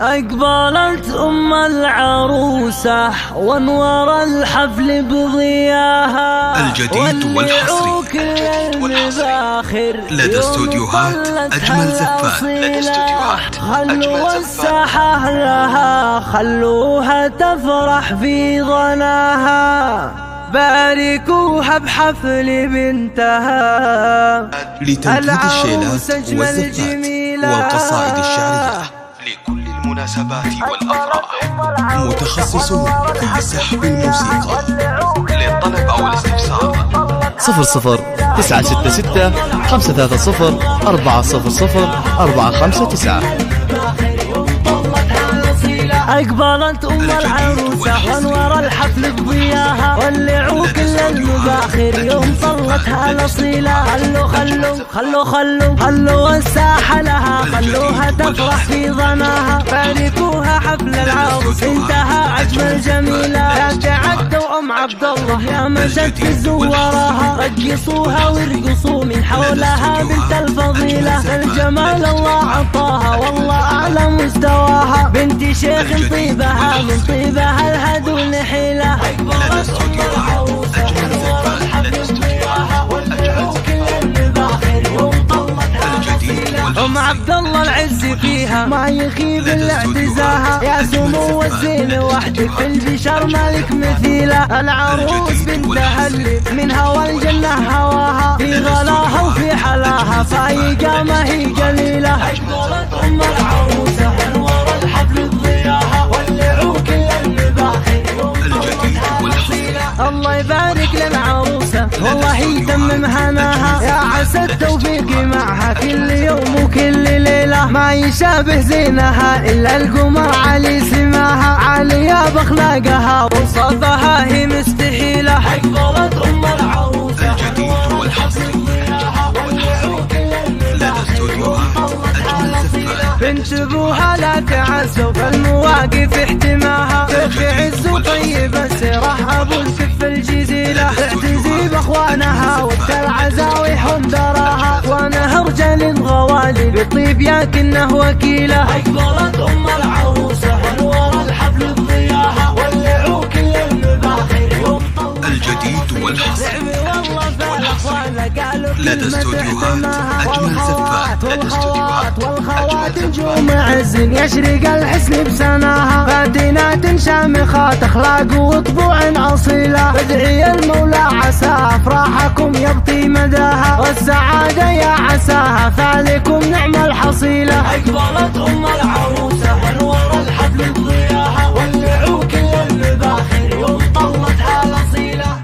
أقبلت أم العروسة وانور الحفل بضياها الجديد والحصري لدى استوديوهات أجمل زفات. خلوا الساحة لها، خلوها تفرح في ظناها، باركوها بحفل بنتها. لتنفيذ الشيلات والزفات والقصائد الشعرية لكل المناسبات والأفراح. متخصصون في سحب الموسيقى. للطلب أو الاستفسار 00 966 530 400 459. أقبلت أم العروسة وانور الحفل بضياها، ولعوا كل المباخر يوم طلتها الأصيلة. خلوا الساحة لها، خلوها تفرح في ظناها، باركوها حفل العروس انتهى أجمل جميلة. رجعت أم عبد الله يا مشت في زوراها، رقصوها وارقصوا من حولها بنت الفضيلة. الجمال الله عطاها والله أعلى مستواها، بنت شيخ طيبها من طيبها الهدو نحيلة. أقبلت أم العروسة وانور الحفل بضياها، ولعوا كل المباخر يوم طلتها الأصيلة. أم عبد الله العز فيها ما يخيب إلا اعتزاها، يا سمو الزين وحدك في البشر مالك مثيلة. العروس بنتها اللي من هوى الجنة هواها، في غلاها وفي حلاها فايقة ما هي قليلة. أقبلت أم العروسة وانور الحفل بضياها، ولعوا كل المباخر يوم طلتها الأصيلة. الله يبارك للعروسة والله يتمم هناها، يا عسى التوفيق معها كل يوم وكل ليلة. ما يشابه زينها إلا القمر علي سماها، عالية بأخلاقها وصفها هي مستحيلة. أقبلت أم العروسة الجديد والحصري لدى استوديوهات أجمل زفات. بنت ابوها لا تعسوا في المواقف احتماها، في عز وطيب السراح ابو الكف الجزيلة. تعتزي باخوانها والعزاوي حندراها، وانا رجال غوالي بطيب ياكنه وكيله. اقبلت ام العروسه وانور الحفل بضياها، ولعوا كل المباخر يوم طلتها. الجديد والحصري لدى استوديوهات أجمل زفات. لدى استوديوهات والخوات نجوم عز يشرق الحسن بسناها، فاتنات شامخات أخلاق وطبوع أصيلة. ادعي المولى عسى أفراحكم يبطي مداها، والسعادة يا عساها فعليكم نعم الحصيلة. أقبلت أم العروسة وانور الحفل بضياها، ولعوا كل المباخر يوم طلتها الأصيلة.